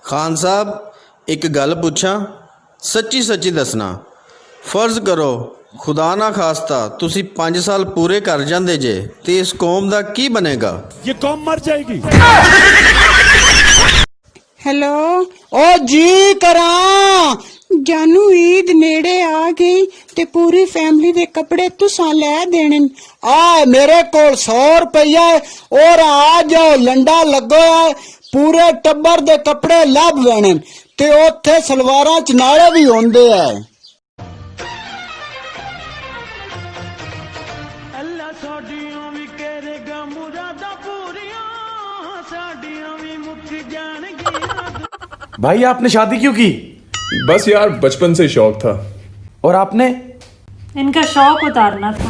ਖਾਨ ਸਾਹਿਬ ਇੱਕ ਗੱਲ ਪੁੱਛਾਂ, ਸੱਚੀ ਸੱਚੀ ਦੱਸਣਾ। ਫਰਜ਼ ਕਰੋ ਖੁਦਾ ਨਾ ਖਾਸਤਾ ਤੁਸੀਂ 5 ਸਾਲ ਪੂਰੇ ਕਰ ਜਾਂਦੇ ਜੇ ਤੇ ਇਸ ਕੌਮ ਦਾ ਕੀ ਬਣੇਗਾ? ये कौम मर जाएगी। हेलो ओ जी करा जानू ईद नेड़े आ गई ते पूरी फैमिली दे कपड़े तुसा लै देने आ मेरे कोल 100 रुपया और आ जाओ लंडा लगो है पूरे टब्बर दे कपड़े लभ देने ते ओथे सलवारां च नाले भी होंदे है। अल्लाह साडियां भी करेगा मुरादा पूरियां, साडियां भी मुक जाणगियां। भाई आपने शादी क्यों की? बस यार बचपन से शौक था। और आपने? इनका शौक उतारना था।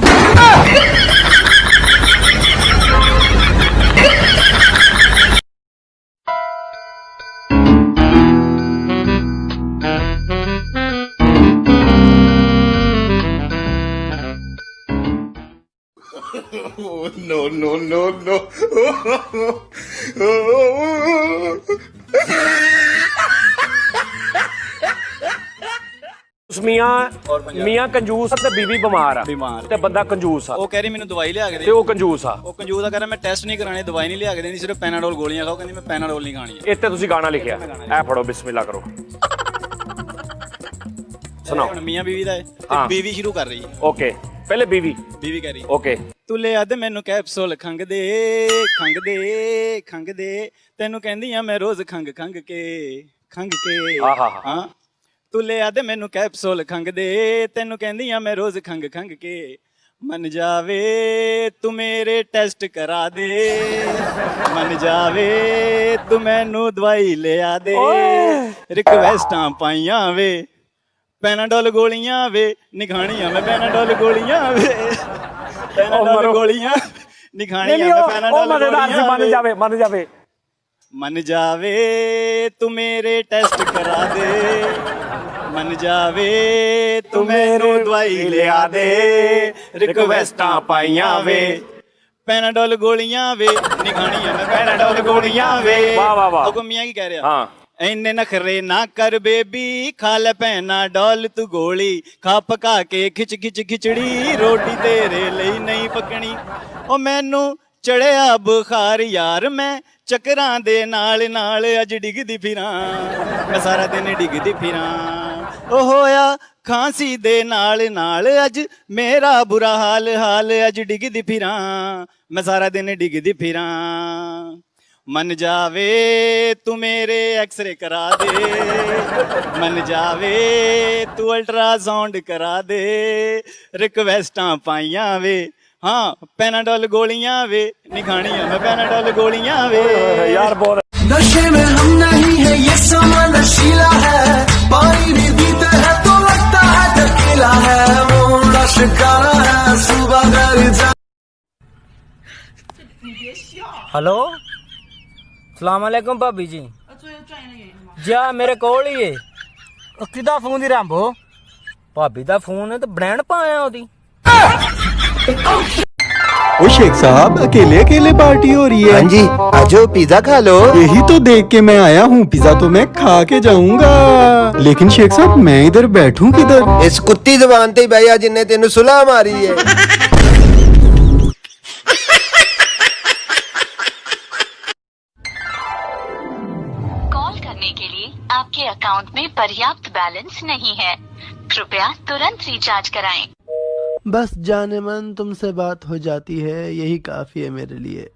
ਮੀਆਂ ਕੰਜੂਸ ਤੇ ਬੀਵੀ ਬਿਮਾਰ ਆ ਤੇ ਬੰਦਾ ਕੰਜੂਸ ਆ। ਉਹ ਕਹਿ ਰਹੀ ਮੈਨੂੰ ਦਵਾਈ ਲਿਆ ਕੇ ਦੇ ਤੇ ਉਹ ਕੰਜੂਸ ਆ। ਉਹ ਕੰਜੂਸ ਆ ਕਹਿੰਦਾ ਮੈਂ ਟੈਸਟ ਨਹੀਂ ਕਰਾਣੇ, ਦਵਾਈ ਨਹੀਂ ਲਿਆ ਕੇ ਦੇਣੀ, ਸਿਰਫ ਪੈਨਾਡੋਲ ਗੋਲੀਆਂ ਖਾਓ। ਕਹਿੰਦੀ ਮੈਂ ਪੈਨਾਡੋਲ ਨਹੀਂ ਖਾਣੀ ਹੈ। ਇੱਥੇ ਤੁਸੀਂ ਗਾਣਾ ਲਿਖਿਆ, ਐ ਫੜੋ ਬਿਸਮਿਲ੍ਲਾ ਕਰੋ, ਸੁਣਾਓ। ਹੁਣ ਮੀਆਂ ਬੀਵੀ ਦਾ ਹੈ ਤੇ ਬੀਵੀ ਸ਼ੁਰੂ ਕਰ ਰਹੀ ਹੈ। ਓਕੇ ਪਹਿਲੇ ਬੀਵੀ ਕਹਿ ਰਹੀ ਓਕੇ। ਤੂੰ ਲਿਆ ਦੇ ਮੈਨੂੰ ਕੈਪਸੂਲ ਖੰਗ ਦੇ ਤੈਨੂੰ ਕਹਿੰਦੀ ਆ ਮੈਂ ਰੋਜ਼ ਖੰਗ ਕੇ ਹਾਂ। ਤੂੰ ਲਿਆ ਦੇ ਮੈਨੂੰ ਕੈਪਸੂਲ ਖੰਗ ਦੇ ਤੈਨੂੰ ਕਹਿੰਦੀ ਆ ਮੈਂ ਰੋਜ਼ ਖੰਗ ਕੇ। ਮੰਨ ਜਾਵੇ ਤੂੰ ਮੇਰੇ ਟੈਸਟ ਕਰਾ ਦੇ, ਮੰਨ ਜਾਵੇ ਤੂੰ ਮੈਨੂੰ ਦਵਾਈ ਲਿਆ ਦੇ। ਰਿਕਵੈਸਟਾਂ ਪਾਈਆਂ ਵੇ ਪੈਨਾਡੋਲ ਗੋਲੀਆਂ ਵੇ ਨਿਖਾਣੀਆਂ ਮੈਂ ਪੈਨਾਡੋਲ ਗੋਲੀਆਂ ਵੇ ਪੈਨਾਡੋਲ ਗੋਲੀਆਂ ਨਿਖਾਣੀਆਂ ਮੈਂ ਪੈਨਾਡੋਲ ਗੋਲੀਆਂ। ਮੰਨ ਜਾਵੇ ਤੂੰ ਮੇਰੇ ਟੈਸਟ ਕਰਾ ਦੇ, ਮੰਨ ਜਾਵੇ ਤੂੰ ਮੈਨੂੰ ਦਵਾਈ ਲਿਆ ਦੇ। ਰਿਕਵੈਸਟਾਂ ਪਾਈਆਂ ਵੇ ਪੈਨਾਡੋਲ ਗੋਲੀਆਂ ਵੇ ਨਿਖਾਣੀਆਂ ਮੈਂ ਪੈਨਾਡੋਲ ਗੋਲੀਆਂ ਵੇ। ਵਾਹ ਵਾਹ ਵਾਹ। ਉਹ ਗੁੰਮੀਆਂ ਕੀ ਕਹਿ ਰਿਹਾ? ਇੰਨੇ ਨਖਰੇ ਨਾ ਕਰ ਬੇਬੀ, ਖਾ ਲੈ ਪੈਨਾਡੋਲ ਤੂੰ ਗੋਲੀ, ਖਾ ਪਕਾ ਕੇ ਖਿਚੜੀ ਰੋਟੀ ਤੇਰੇ ਲਈ ਨਹੀਂ ਪਕਣੀ। ਉਹ ਮੈਨੂੰ ਚੜਿਆ ਬੁਖਾਰ ਯਾਰ ਮੈਂ ਚੱਕਰਾਂ ਦੇ ਨਾਲ ਅੱਜ ਡਿੱਗਦੀ ਫਿਰਾਂ, ਮੈਂ ਸਾਰਾ ਦਿਨ ਡਿੱਗਦੀ ਫਿਰਾਂ। ਉਹ ਹੋਇਆ ਖਾਂਸੀ ਦੇ ਨਾਲ ਅੱਜ ਮੇਰਾ ਬੁਰਾ ਹਾਲ ਅੱਜ ਡਿੱਗਦੀ ਫਿਰਾਂ, ਮੈਂ ਸਾਰਾ ਦਿਨ ਡਿੱਗਦੀ ਫਿਰਾਂ। ਮੰਨ ਜਾਵੇ ਤੂੰ ਮੇਰੇ ਐਕਸਰੇ ਕਰਾ ਦੇ, ਮੰਨ ਜਾਵੇ ਤੂੰ ਅਲਟਰਾਸਾਊਂਡ ਕਰਾ ਦੇ। ਰਿਕਵੈਸਟਾਂ ਪਾਈਆਂ ਵੇ हाँ पैनाडोल गोलियां वे निखाणियां मैं पैनाडोल गोलियां वे। यार बहुत नशे में हम नहीं है ये समा नशीला है, पानी भी पीते हैं तो लगता है टकीला है, मुंडा शिकारा है सुबह घर जा। हेलो सलाम अलैकुम भाभी जी। जा मेरे कोल ही है। किदा फोन दी रंभो भाभी दा फोन है तो ब्रांड पाया ओदी। ओ शेख साहब अकेले अकेले पार्टी हो रही है? हाँ जी आजो पिज्जा खा लो। यही तो देख के मैं आया हूँ, पिज्जा तो मैं खा के जाऊंगा, लेकिन शेख साहब मैं इधर बैठूं किधर? इस कुत्ती जुबान ते बैया जिन्ने तेन सुलह मारी है। कॉल करने के लिए आपके अकाउंट में पर्याप्त बैलेंस नहीं है, कृपया तुरंत रिचार्ज कराएं। बस जाने मन तुमसे बात हो जाती है, यही काफी है मेरे लिए।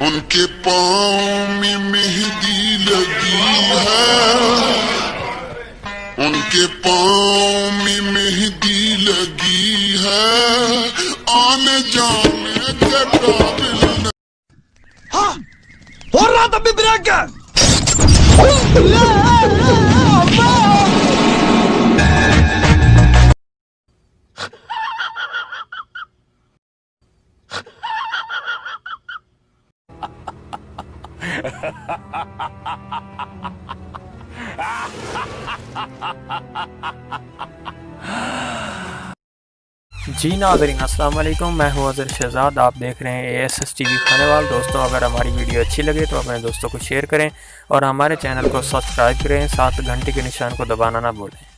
उनके पाँव में मेहंदी लगी है, उनके पाँव में मेहंदी लगी है, आने जाने के काबिल हो रहा तभी ब्रेक जी नाज़रीन अस्सलाम वालेकुम, मैं हूँ अज़र शहजाद। आप देख रहे हैं ASS TV खानेवाल। दोस्तों अगर हमारी वीडियो अच्छी लगे तो अपने दोस्तों को शेयर करें और हमारे चैनल को सब्सक्राइब करें, साथ घंटे के निशान को दबाना ना भूलें।